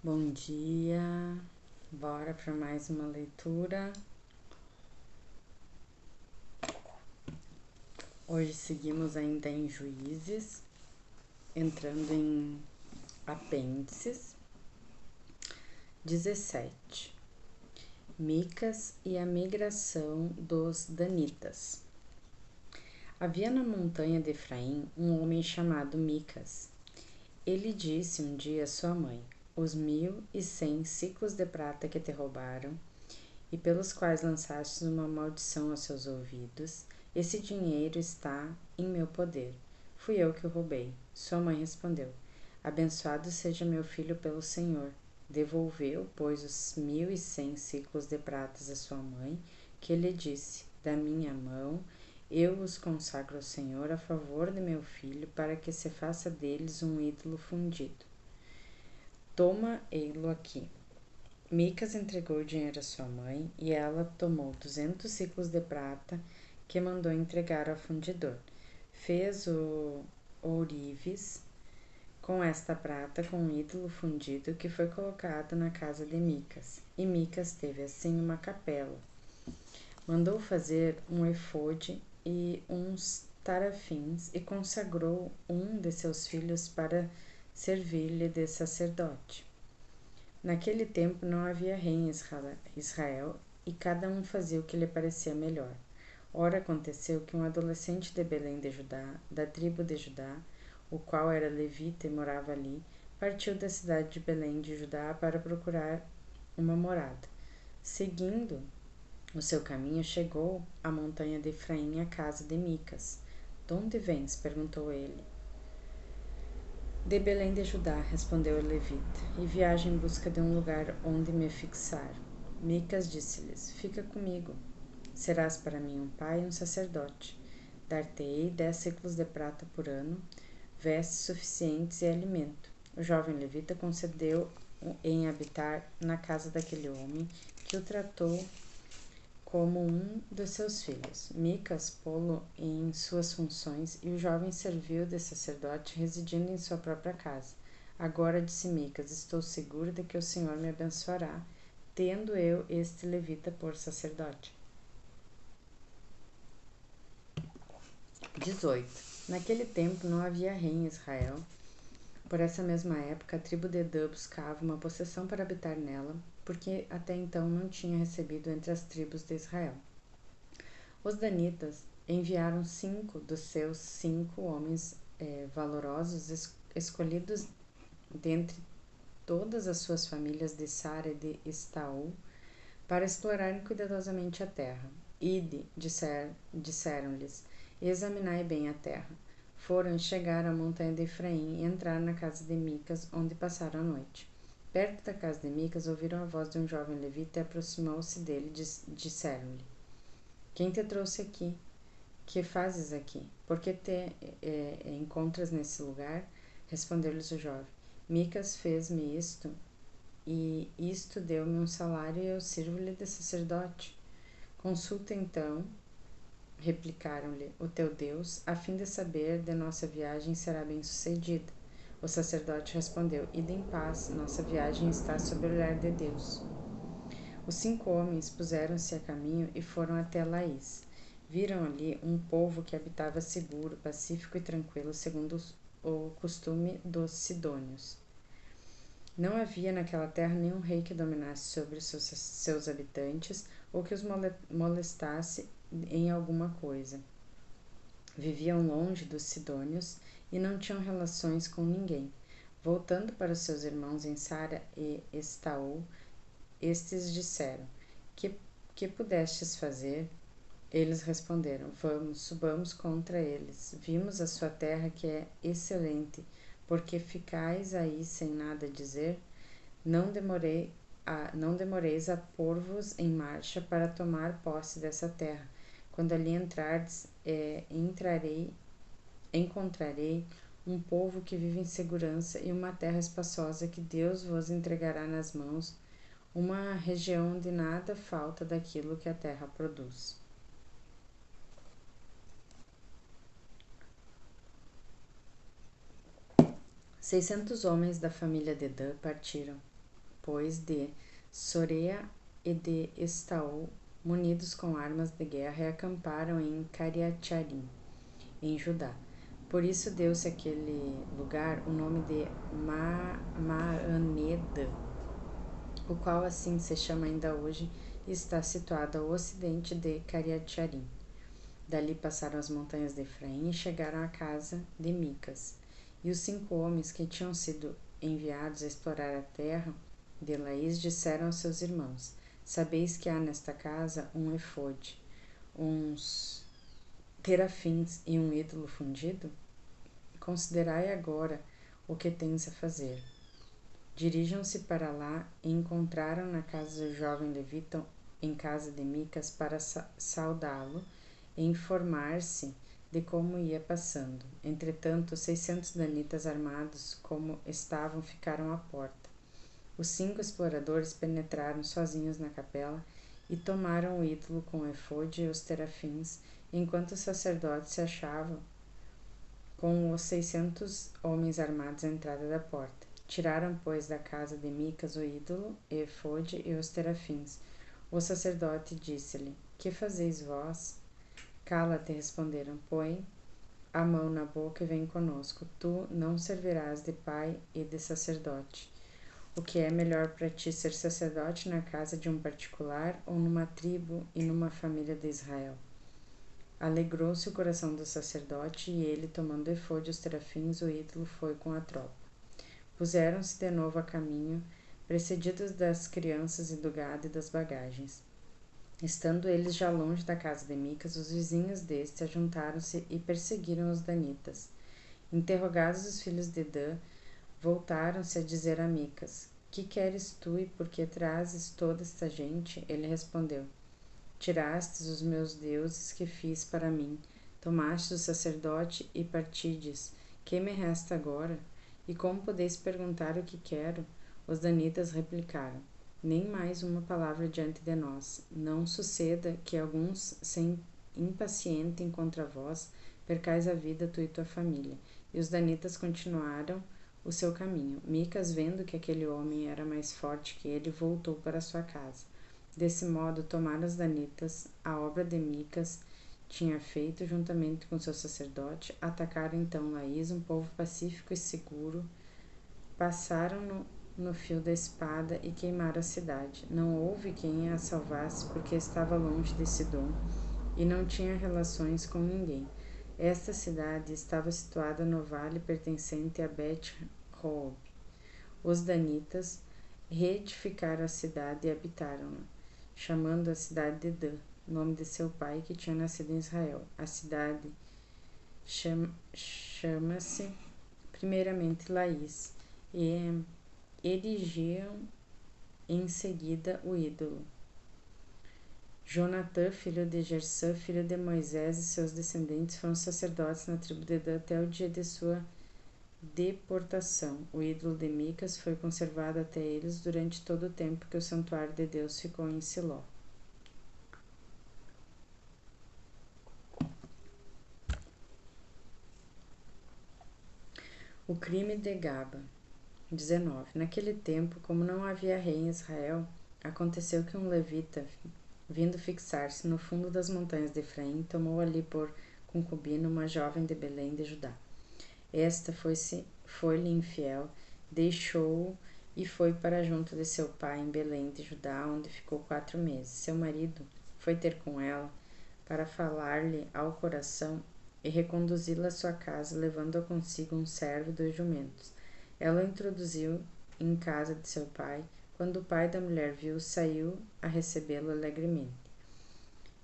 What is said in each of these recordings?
Bom dia, bora para mais uma leitura. Hoje seguimos ainda em Juízes, entrando em Apêndices 17. Micas e a migração dos Danitas. Havia na montanha de Efraim um homem chamado Micas. Ele disse um dia à sua mãe: os 1.100 ciclos de prata que te roubaram e pelos quais lançastes uma maldição aos seus ouvidos, esse dinheiro está em meu poder. Fui eu que o roubei. Sua mãe respondeu: abençoado seja meu filho pelo Senhor. Devolveu, pois, os 1.100 ciclos de pratas à sua mãe, que lhe disse: da minha mão eu os consagro ao Senhor a favor de meu filho, para que se faça deles um ídolo fundido. Toma ei-lo aqui. Micas entregou o dinheiro à sua mãe e ela tomou 200 ciclos de prata que mandou entregar ao fundidor. Fez o ourives com esta prata com um ídolo fundido que foi colocado na casa de Micas. E Micas teve assim uma capela. Mandou fazer um efode e uns tarafins e consagrou um de seus filhos para servir-lhe de sacerdote. Naquele tempo não havia rei em Israel e cada um fazia o que lhe parecia melhor. Ora aconteceu que um adolescente de Belém de Judá, da tribo de Judá, o qual era levita e morava ali, partiu da cidade de Belém de Judá para procurar uma morada. Seguindo o seu caminho, chegou à montanha de Efraim, à casa de Micas. De onde vens? Perguntou ele. De Belém de Judá, respondeu o levita, e viajo em busca de um lugar onde me fixar. Micas disse-lhes: fica comigo. Serás para mim um pai e um sacerdote. Dar-te-ei 10 ciclos de prata por ano, vestes suficientes e alimento. O jovem levita concedeu em habitar na casa daquele homem, que o tratou como um dos seus filhos. Micas pô-lo em suas funções e o jovem serviu de sacerdote, residindo em sua própria casa. Agora, disse Micas, estou seguro de que o Senhor me abençoará, tendo eu este levita por sacerdote. 18. Naquele tempo não havia rei em Israel. Por essa mesma época, a tribo de Dan buscava uma possessão para habitar nela, porque até então não tinha recebido entre as tribos de Israel. Os danitas enviaram 5 dos seus 5 homens valorosos, escolhidos dentre todas as suas famílias de Sara e de Estaú, para explorarem cuidadosamente a terra. Ide, disseram-lhes, examinai bem a terra. Foram e chegaram à montanha de Efraim e entraram na casa de Micas, onde passaram a noite. Perto da casa de Micas, ouviram a voz de um jovem levita e aproximou-se dele e disseram-lhe: quem te trouxe aqui? Que fazes aqui? Por que te encontras nesse lugar? Respondeu-lhes o jovem: Micas fez-me isto, e isto deu-me um salário e eu sirvo-lhe de sacerdote. Consulta então, replicaram-lhe, o teu Deus, a fim de saber de nossa viagem será bem-sucedida. O sacerdote respondeu: ide em paz, nossa viagem está sob o olhar de Deus. Os 5 homens puseram-se a caminho e foram até Laís. Viram ali um povo que habitava seguro, pacífico e tranquilo, segundo o costume dos sidônios. Não havia naquela terra nenhum rei que dominasse sobre seus habitantes ou que os molestasse em alguma coisa. Viviam longe dos sidônios e não tinham relações com ninguém. Voltando para os seus irmãos em Sara e Estaú, estes disseram: que pudestes fazer? Eles responderam: vamos, subamos contra eles. Vimos a sua terra que é excelente. Porque ficais aí sem nada dizer? Não demoreis a pôr-vos em marcha para tomar posse dessa terra. Quando ali entrardes, encontrarei um povo que vive em segurança e uma terra espaçosa que Deus vos entregará nas mãos, uma região onde nada falta daquilo que a terra produz. Seiscentos homens da família de Dan partiram pois, de Sorea e de Estaol, munidos com armas de guerra, e acamparam em Cariacharim, em Judá. Por isso deu-se àquele lugar o nome de Maaneda, o qual assim se chama ainda hoje e está situado ao ocidente de Cariacharim. Dali passaram as montanhas de Efraim e chegaram à casa de Micas. E os 5 homens que tinham sido enviados a explorar a terra de Laís disseram aos seus irmãos: Sabeis que há nesta casa um efode, uns terafins e um ídolo fundido? Considerai agora o que tens a fazer. Dirijam-se para lá e encontraram na casa do jovem levita, em casa de Micas, para saudá-lo e informar-se de como ia passando. Entretanto, 600 danitas armados como estavam ficaram à porta. Os 5 exploradores penetraram sozinhos na capela e tomaram o ídolo com o efode e os terafins, enquanto os sacerdotes se achavam com os 600 homens armados à entrada da porta. Tiraram, pois, da casa de Micas o ídolo, o efode e os terafins. O sacerdote disse-lhe: Que fazeis vós? Cala-te, responderam. Põe a mão na boca e vem conosco. Tu não servirás de pai e de sacerdote. O que é melhor para ti, ser sacerdote na casa de um particular ou numa tribo e numa família de Israel? Alegrou-se o coração do sacerdote e ele, tomando o efode e os terafins, o ídolo, foi com a tropa. Puseram-se de novo a caminho, precedidos das crianças e do gado e das bagagens. Estando eles já longe da casa de Micas, os vizinhos deste ajuntaram-se e perseguiram os danitas. Interrogados os filhos de Dan, voltaram-se a dizer a Micas: Que queres tu e por que trazes toda esta gente? Ele respondeu: Tirastes os meus deuses que fiz para mim, tomastes o sacerdote e partides. Que me resta agora? E como podeis perguntar o que quero? Os danitas replicaram: Nem mais uma palavra diante de nós. Não suceda que alguns se impacientem contra vós, percais a vida tu e tua família. E os danitas continuaram o seu caminho. Micas, vendo que aquele homem era mais forte que ele, voltou para sua casa. Desse modo, tomaram os danitas a obra de Micas tinha feito, juntamente com seu sacerdote. Atacaram então Laís, um povo pacífico e seguro. Passaram no fio da espada e queimaram a cidade. Não houve quem a salvasse, porque estava longe de Sidom e não tinha relações com ninguém. Esta cidade estava situada no vale pertencente a Bet-Roob. Os danitas reedificaram a cidade e habitaram-na, chamando a cidade de Dan, nome de seu pai que tinha nascido em Israel. A cidade chama-se primeiramente Laís, e erigiam em seguida o ídolo. Jonatã, filho de Gersã, filho de Moisés, e seus descendentes foram sacerdotes na tribo de Dan até o dia de sua deportação. O ídolo de Micas foi conservado até eles durante todo o tempo que o santuário de Deus ficou em Siló. O crime de Gaba. 19. Naquele tempo, como não havia rei em Israel, aconteceu que um levita, vindo fixar-se no fundo das montanhas de Efraim, tomou ali por concubina uma jovem de Belém de Judá. Esta foi-lhe infiel, deixou-o e foi para junto de seu pai em Belém de Judá, onde ficou 4 meses. Seu marido foi ter com ela para falar-lhe ao coração e reconduzi-la à sua casa, levando-a consigo um servo e 2 jumentos. Ela o introduziu em casa de seu pai. Quando o pai da mulher viu, saiu a recebê-lo alegremente.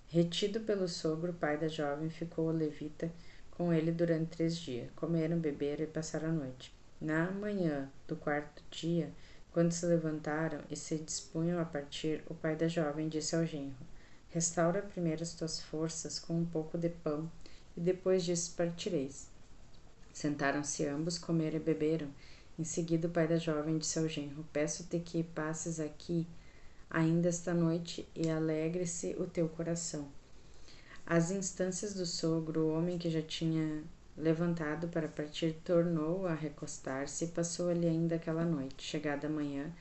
Retido pelo sogro, o pai da jovem ficou o levita com ele durante 3 dias. Comeram, beberam e passaram a noite. Na manhã do 4º dia, quando se levantaram e se dispunham a partir, o pai da jovem disse ao genro: Restaura primeiro as tuas forças com um pouco de pão, e depois disso partireis. Sentaram-se ambos, comeram e beberam. Em seguida, o pai da jovem disse ao genro: Peço-te que passes aqui ainda esta noite e alegre-se o teu coração. Às instâncias do sogro, o homem que já tinha levantado para partir tornou a recostar-se e passou ali ainda aquela noite. Chegada a manhã,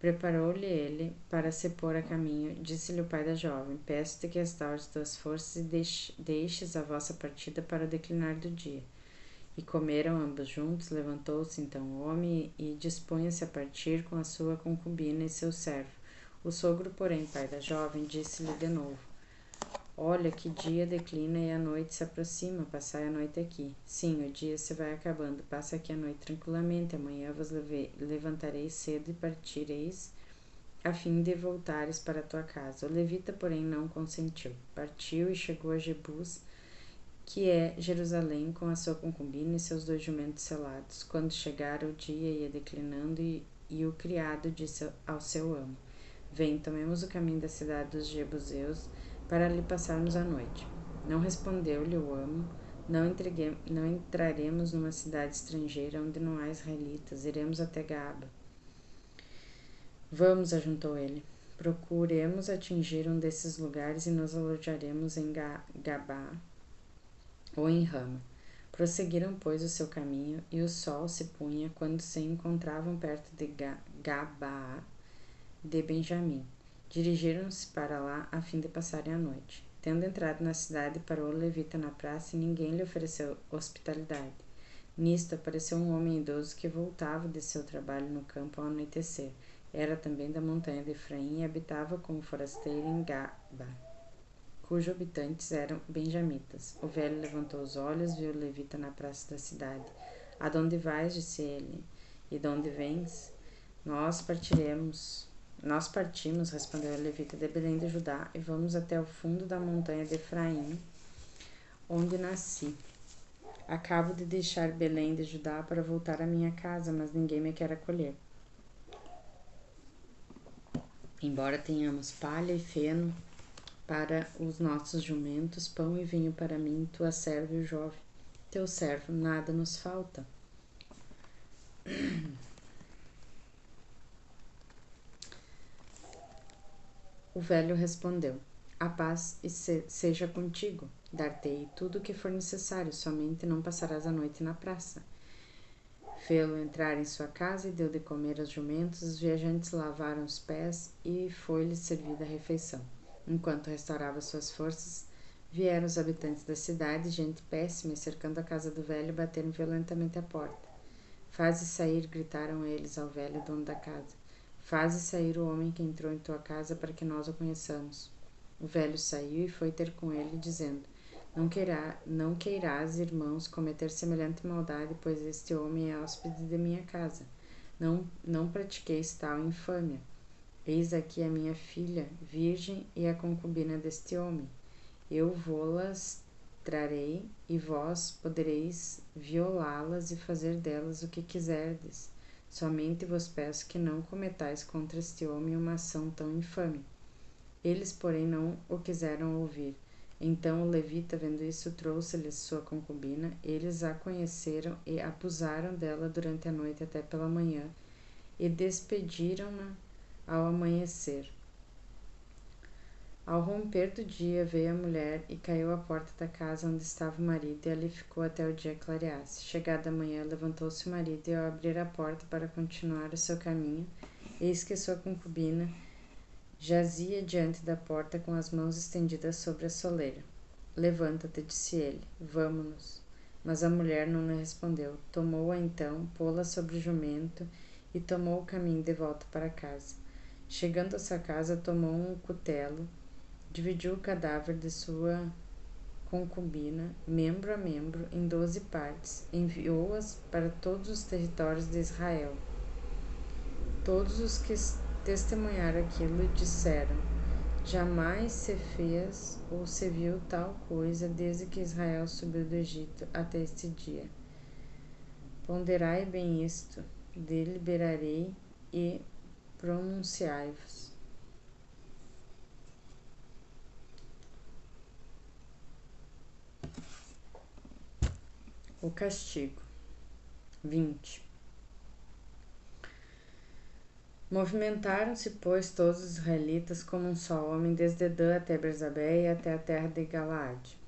Preparou-lhe ele para se pôr a caminho. Disse-lhe o pai da jovem: Peço-te que restaures tuas forças e deixes a vossa partida para o declinar do dia. E comeram ambos juntos. Levantou-se então o homem e dispunha-se a partir com a sua concubina e seu servo. O sogro, porém, pai da jovem, disse-lhe de novo: Olha que dia declina e a noite se aproxima, passai a noite aqui. Sim, o dia se vai acabando, passa aqui a noite tranquilamente, amanhã vos levantareis cedo e partireis, a fim de voltares para a tua casa. O levita, porém, não consentiu. Partiu e chegou a Jebus, que é Jerusalém, com a sua concubina e seus 2 jumentos selados. Quando chegara o dia ia declinando e o criado disse ao seu amo: Vem, tomemos o caminho da cidade dos Jebuseus, para ali passarmos a noite. Não respondeu-lhe o amo: não entraremos numa cidade estrangeira onde não há israelitas, iremos até Gaba. Vamos, ajuntou ele, procuremos atingir um desses lugares e nos alojaremos em Gabá ou em Rama. Prosseguiram, pois, o seu caminho, e o sol se punha quando se encontravam perto de Gabá de Benjamim. Dirigiram-se para lá a fim de passarem a noite. Tendo entrado na cidade, parou o levita na praça e ninguém lhe ofereceu hospitalidade. Nisto apareceu um homem idoso que voltava de seu trabalho no campo ao anoitecer. Era também da montanha de Efraim e habitava como forasteiro em Gaba, cujos habitantes eram benjamitas. O velho levantou os olhos, viu o levita na praça da cidade. Adonde vais? Disse ele. E de onde vens? Nós partimos, respondeu o levita, de Belém de Judá, e vamos até o fundo da montanha de Efraim, onde nasci. Acabo de deixar Belém de Judá para voltar à minha casa, mas ninguém me quer acolher. Embora tenhamos palha e feno para os nossos jumentos, pão e vinho para mim, tua serva e o jovem, teu servo, nada nos falta. O velho respondeu: A paz seja contigo. Dar-te-ei tudo o que for necessário, somente não passarás a noite na praça. Fê-lo entrar em sua casa e deu de comer aos jumentos. Os viajantes lavaram os pés e foi-lhe servida a refeição. Enquanto restaurava suas forças, vieram os habitantes da cidade, gente péssima, e cercando a casa do velho, bateram violentamente a porta. Faze sair, gritaram eles ao velho dono da casa. Faze sair o homem que entrou em tua casa para que nós o conheçamos. O velho saiu e foi ter com ele, dizendo: Não queirás, irmãos, cometer semelhante maldade, pois este homem é hóspede de minha casa. Não pratiqueis tal infâmia. Eis aqui a minha filha, virgem, e a concubina deste homem. Eu vô-las trarei, e vós podereis violá-las e fazer delas o que quiserdes. Somente vos peço que não cometais contra este homem uma ação tão infame. Eles, porém, não o quiseram ouvir. Então o levita, vendo isso, trouxe-lhes sua concubina. Eles a conheceram e abusaram dela durante a noite até pela manhã, e despediram-na ao amanhecer. Ao romper do dia, veio a mulher e caiu à porta da casa onde estava o marido, e ali ficou até o dia clareasse. Chegada a manhã, levantou-se o marido, e ao abrir a porta para continuar o seu caminho, eis que sua concubina jazia diante da porta com as mãos estendidas sobre a soleira. Levanta-te, disse ele, vamo-nos. Mas a mulher não lhe respondeu. Tomou-a então, pô-la sobre o jumento, e tomou o caminho de volta para casa. Chegando a sua casa, tomou um cutelo, dividiu o cadáver de sua concubina, membro a membro, em 12 partes, enviou-as para todos os territórios de Israel. Todos os que testemunharam aquilo disseram: jamais se fez ou se viu tal coisa desde que Israel subiu do Egito até este dia. Ponderai bem isto, deliberarei e pronunciai-vos. O castigo. 20. Movimentaram-se, pois, todos os israelitas como um só homem, desde Dan até Berzabé e até a terra de Galaade.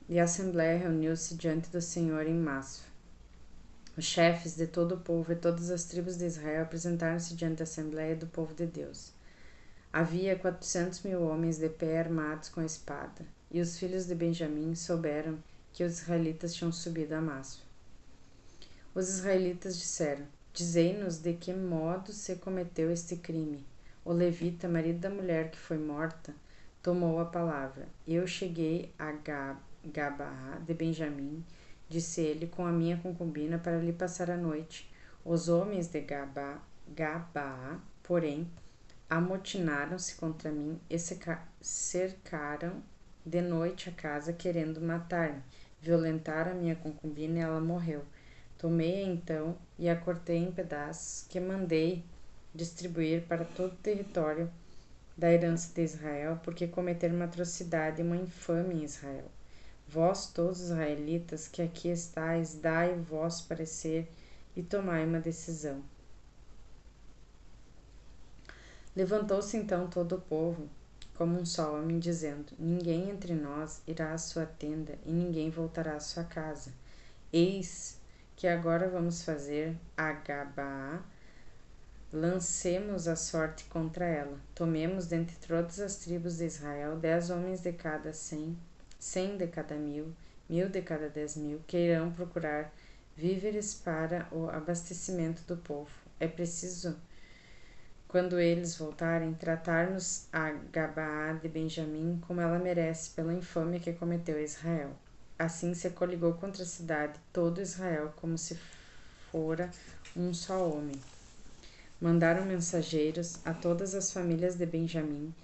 E a assembleia reuniu-se diante do Senhor em Masfa. Os chefes de todo o povo e todas as tribos de Israel apresentaram-se diante da Assembleia do povo de Deus. Havia 400.000 homens de pé armados com a espada, e os filhos de Benjamim souberam que os israelitas tinham subido a Maspa. Os israelitas disseram: Dizei-nos de que modo se cometeu este crime. O levita, marido da mulher que foi morta, tomou a palavra. Eu cheguei a Gabaa de Benjamim, disse ele, com a minha concubina para lhe passar a noite. Os homens de Gabaa, porém, amotinaram-se contra mim e cercaram de noite a casa, querendo matar-me. Violentaram a minha concubina e ela morreu. Tomei-a então e a cortei em pedaços, que mandei distribuir para todo o território da herança de Israel, porque cometeram uma atrocidade e uma infâmia em Israel. Vós, todos os israelitas que aqui estáis, dai o vosso parecer e tomai uma decisão. Levantou-se então todo o povo, como um só homem, dizendo: Ninguém entre nós irá à sua tenda, e ninguém voltará à sua casa. Eis que agora vamos fazer a Gabaa, lancemos a sorte contra ela. Tomemos dentre todas as tribos de Israel 10 homens de cada 100, 100 de cada 1.000, 1.000 de cada 10.000, que irão procurar víveres para o abastecimento do povo. É preciso, quando eles voltarem, tratarmos a Gabaa de Benjamim como ela merece pela infâmia que cometeu Israel. Assim se coligou contra a cidade todo Israel, como se fora um só homem. Mandaram mensageiros a todas as famílias de Benjamim,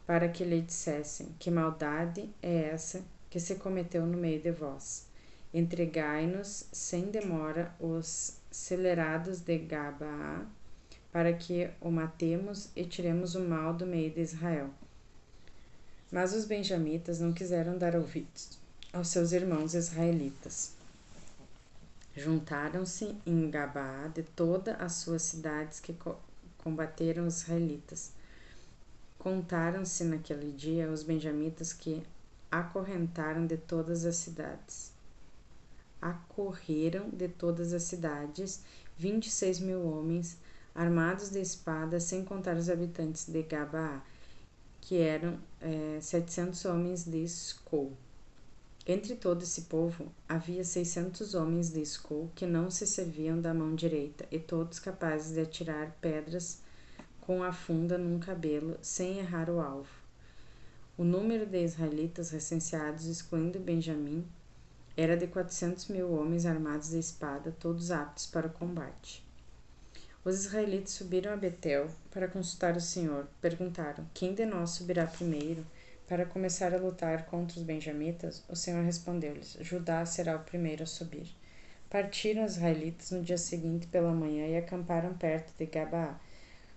para que lhe dissessem: Que maldade é essa que se cometeu no meio de vós? Entregai-nos sem demora os celerados de Gabaa, para que o matemos e tiremos o mal do meio de Israel. Mas os benjamitas não quiseram dar ouvidos aos seus irmãos israelitas. Juntaram-se em Gabaa de todas as suas cidades que combateram os israelitas. Contaram-se naquele dia os benjamitas que acorreram de todas as cidades 26.000 homens, armados de espadas, sem contar os habitantes de Gabaa, que eram 700 homens de Escol. Entre todo esse povo, havia 600 homens de Escol que não se serviam da mão direita, e todos capazes de atirar pedras com a funda num cabelo, sem errar o alvo. O número de israelitas recenseados, excluindo Benjamim, era de 400.000 homens armados de espada, todos aptos para o combate. Os israelitas subiram a Betel para consultar o Senhor. Perguntaram: Quem de nós subirá primeiro para começar a lutar contra os benjamitas? O Senhor respondeu-lhes: Judá será o primeiro a subir. Partiram os israelitas no dia seguinte pela manhã e acamparam perto de Gabaa.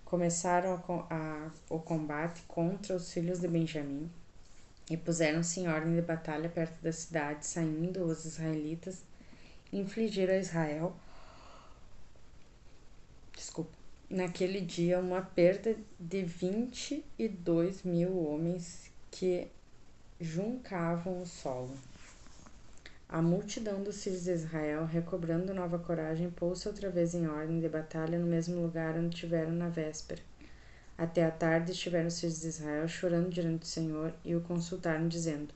Começaram o combate contra os filhos de Benjamim e puseram-se em ordem de batalha perto da cidade. Saindo os israelitas, infligiram a Israel naquele dia uma perda de 22.000 homens que juncavam o solo. A multidão dos filhos de Israel, recobrando nova coragem, pôs-se outra vez em ordem de batalha no mesmo lugar onde tiveram na véspera. Até a tarde estiveram os filhos de Israel chorando diante do Senhor e o consultaram, dizendo: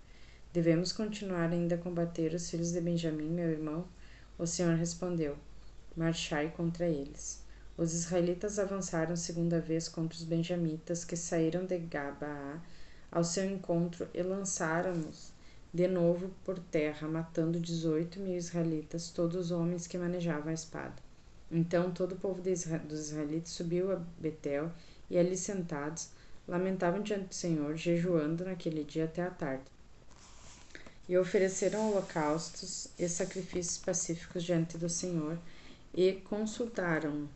Devemos continuar ainda a combater os filhos de Benjamim, meu irmão? O Senhor respondeu: Marchai contra eles. Os israelitas avançaram segunda vez contra os benjamitas, que saíram de Gabaa ao seu encontro, e lançaram-nos de novo por terra, matando 18.000 israelitas, todos homens que manejavam a espada. Então todo o povo dos israelitas subiu a Betel, e ali sentados, lamentavam diante do Senhor, jejuando naquele dia até a tarde. E ofereceram holocaustos e sacrifícios pacíficos diante do Senhor, e consultaram-no.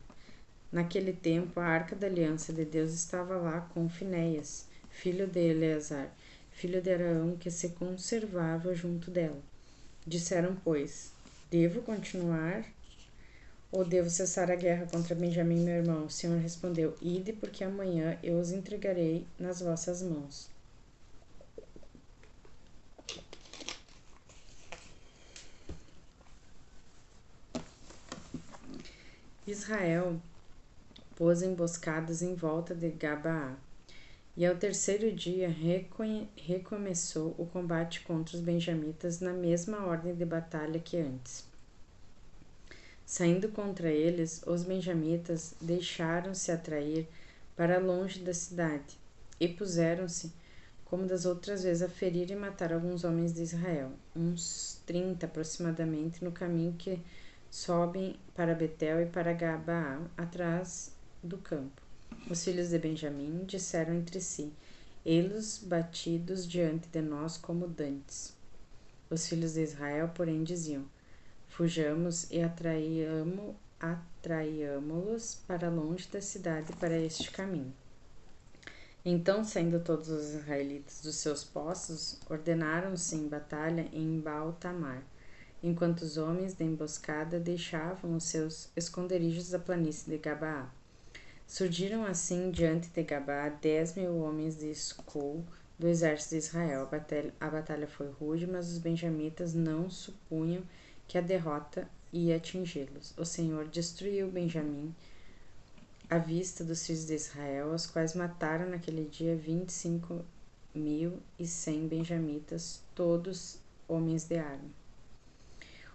Naquele tempo, a arca da aliança de Deus estava lá com Finéias, filho de Eleazar, filho de Arão, que se conservava junto dela. Disseram, pois: Devo continuar ou devo cessar a guerra contra Benjamim, meu irmão? O Senhor respondeu: Ide, porque amanhã eu os entregarei nas vossas mãos. Israel pôs emboscadas em volta de Gabaá, e ao terceiro dia recomeçou o combate contra os benjamitas na mesma ordem de batalha que antes. Saindo contra eles, os benjamitas deixaram-se atrair para longe da cidade e puseram-se, como das outras vezes, a ferir e matar alguns homens de Israel, uns 30 aproximadamente, no caminho que sobem para Betel e para Gabaá, atrás do campo. Os filhos de Benjamim disseram entre si: Ei-los batidos diante de nós como dantes. Os filhos de Israel, porém, diziam: Fujamos e atraiamo-los para longe da cidade para este caminho. Então, saindo todos os israelitas dos seus postos, ordenaram-se em batalha em Baal-Tamar, enquanto os homens da emboscada deixavam os seus esconderijos da planície de Gabaá. Surgiram assim diante de Gabaá 10.000 homens de Escol do exército de Israel. A batalha foi rude, mas os benjamitas não supunham que a derrota ia atingi-los. O Senhor destruiu Benjamim à vista dos filhos de Israel, os quais mataram naquele dia 25.100 benjamitas, todos homens de arma.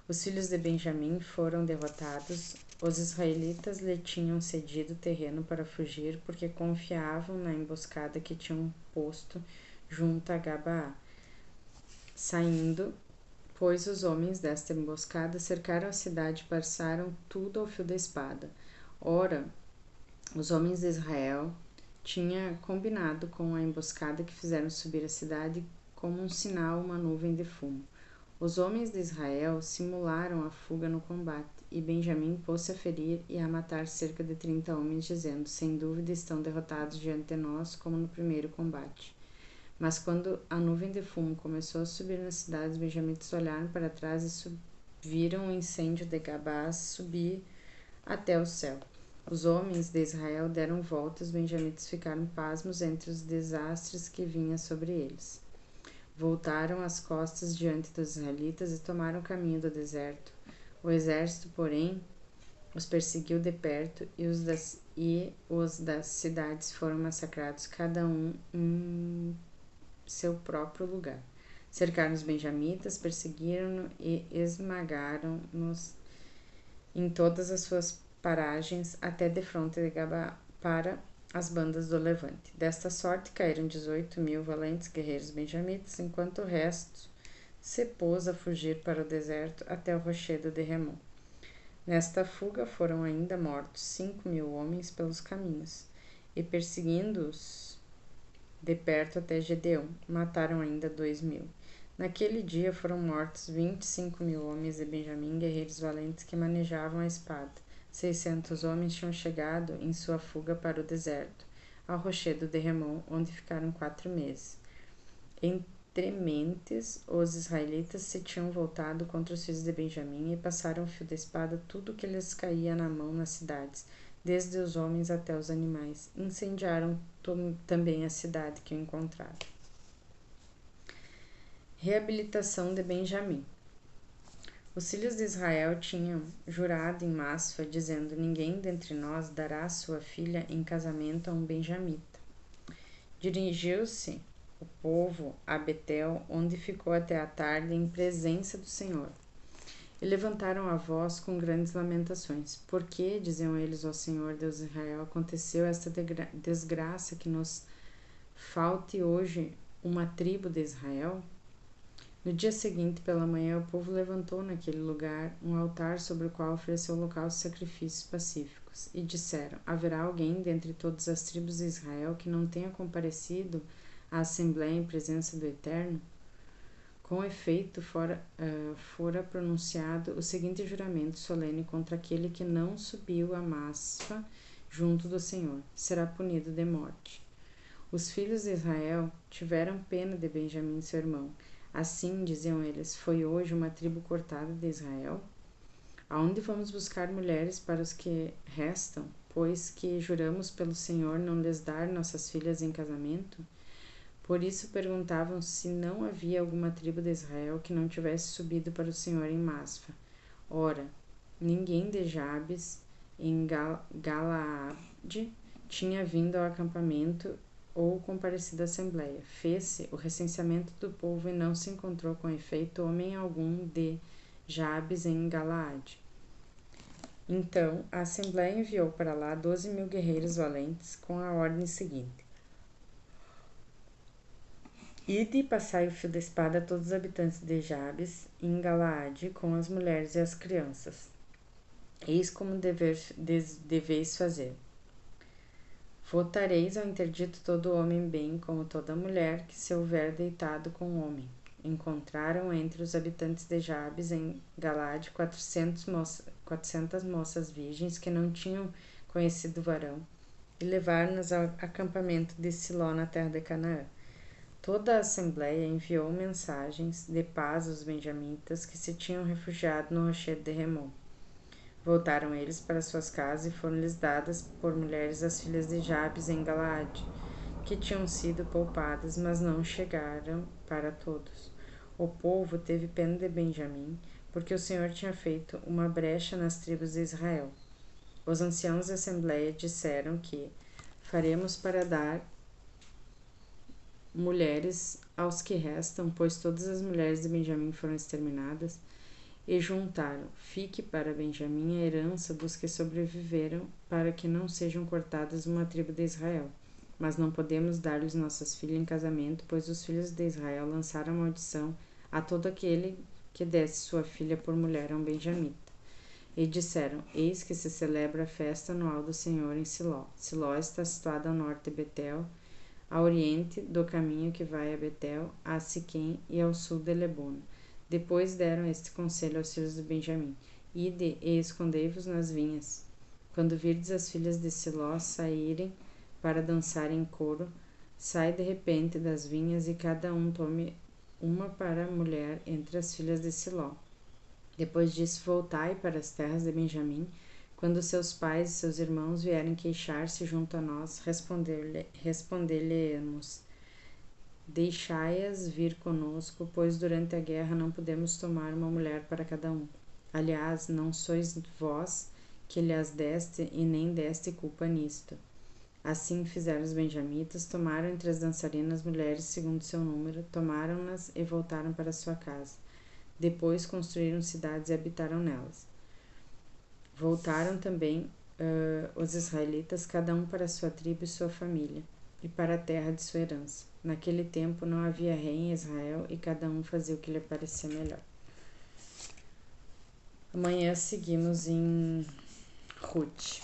Os filhos de Benjamim foram derrotados. Os israelitas lhe tinham cedido terreno para fugir, porque confiavam na emboscada que tinham posto junto a Gabaá. Saindo, pois, os homens desta emboscada cercaram a cidade e passaram tudo ao fio da espada. Ora, os homens de Israel tinham combinado com a emboscada que fizeram subir a cidade como um sinal uma nuvem de fumo. Os homens de Israel simularam a fuga no combate, e Benjamim pôs-se a ferir e a matar cerca de 30 homens, dizendo: Sem dúvida estão derrotados diante de nós, como no primeiro combate. Mas quando a nuvem de fumo começou a subir na cidade, os benjamitas olharam para trás e viram o incêndio de Gabás subir até o céu. Os homens de Israel deram volta, os benjamitas ficaram pasmos entre os desastres que vinha sobre eles. Voltaram as costas diante dos israelitas e tomaram o caminho do deserto. O exército, porém, os perseguiu de perto, e os das cidades foram massacrados, cada um em seu próprio lugar. Cercaram os benjamitas, perseguiram-no e esmagaram-nos em todas as suas paragens, até defronte de Gabá, para as bandas do levante. Desta sorte caíram 18.000 valentes guerreiros benjamitas, enquanto o resto se pôs a fugir para o deserto até o rochedo de Remon. Nesta fuga foram ainda mortos 5.000 homens pelos caminhos, e perseguindo-os de perto até Gedeão, mataram ainda 2.000. Naquele dia foram mortos 25.000 homens de Benjamim, guerreiros valentes que manejavam a espada. 600 homens tinham chegado em sua fuga para o deserto, ao rochedo de Remon, onde ficaram 4 meses. Entre mentes, os israelitas se tinham voltado contra os filhos de Benjamim e passaram o fio da espada tudo o que lhes caía na mão nas cidades, desde os homens até os animais. Incendiaram também a cidade que o encontraram. Reabilitação de Benjamim. Os filhos de Israel tinham jurado em Masfa, dizendo: Ninguém dentre nós dará sua filha em casamento a um benjamita. Dirigiu-se o povo a Betel, onde ficou até a tarde em presença do Senhor. E levantaram a voz com grandes lamentações. Por que, diziam eles ao Senhor Deus de Israel, aconteceu esta desgraça, que nos falte hoje uma tribo de Israel? No dia seguinte, pela manhã, o povo levantou naquele lugar um altar sobre o qual ofereceu holocaustos e sacrifícios pacíficos. E disseram: Haverá alguém dentre todas as tribos de Israel que não tenha comparecido à Assembleia em presença do Eterno? Com efeito, fora pronunciado o seguinte juramento solene contra aquele que não subiu a Masfa junto do Senhor: será punido de morte. Os filhos de Israel tiveram pena de Benjamim, seu irmão. Assim, diziam eles, foi hoje uma tribo cortada de Israel? Aonde vamos buscar mulheres para os que restam, pois que juramos pelo Senhor não lhes dar nossas filhas em casamento? Por isso perguntavam se não havia alguma tribo de Israel que não tivesse subido para o Senhor em Masfa. Ora, ninguém de Jabes em Galaade tinha vindo ao acampamento ou comparecido à assembleia. Fez-se o recenseamento do povo e não se encontrou com efeito homem algum de Jabes em Galaade. Então a assembleia enviou para lá 12.000 guerreiros valentes com a ordem seguinte: Ide e passai o fio da espada a todos os habitantes de Jabes em Galaade, com as mulheres e as crianças. Eis como deveis fazer. Votareis ao interdito todo homem bem como toda mulher que se houver deitado com homem. Encontraram entre os habitantes de Jabes em Galaade 400 moças virgens que não tinham conhecido varão e levaram-nas ao acampamento de Siló na terra de Canaã. Toda a assembleia enviou mensagens de paz aos benjamitas que se tinham refugiado no rochedo de Remon. Voltaram eles para suas casas e foram-lhes dadas por mulheres as filhas de Jabes em Galaade, que tinham sido poupadas, mas não chegaram para todos. O povo teve pena de Benjamim, porque o Senhor tinha feito uma brecha nas tribos de Israel. Os anciãos da assembleia disseram que faremos para dar mulheres aos que restam, pois todas as mulheres de Benjamim foram exterminadas, e juntaram: fique para Benjamim a herança dos que sobreviveram, para que não sejam cortadas uma tribo de Israel. Mas não podemos dar-lhes nossas filhas em casamento, pois os filhos de Israel lançaram maldição a todo aquele que desse sua filha por mulher a um benjamita. E disseram: eis que se celebra a festa anual do Senhor em Siló. Siló está situada ao norte de Betel, a oriente do caminho que vai a Betel, a Siquém e ao sul de Lebona. Depois deram este conselho aos filhos de Benjamim: ide e escondei-vos nas vinhas. Quando virdes as filhas de Siló saírem para dançar em coro, sai de repente das vinhas e cada um tome uma para mulher entre as filhas de Siló. Depois disso voltai para as terras de Benjamim. Quando seus pais e seus irmãos vierem queixar-se junto a nós, responder-lhe-emos: deixai-as vir conosco, pois durante a guerra não podemos tomar uma mulher para cada um. Aliás, não sois vós que lhes deste e nem deste culpa nisto. Assim fizeram os benjamitas, tomaram entre as dançarinas mulheres segundo seu número, tomaram-nas e voltaram para sua casa. Depois construíram cidades e habitaram nelas. Voltaram também os israelitas, cada um para sua tribo e sua família, e para a terra de sua herança. Naquele tempo não havia rei em Israel e cada um fazia o que lhe parecia melhor. Amanhã seguimos em Ruth.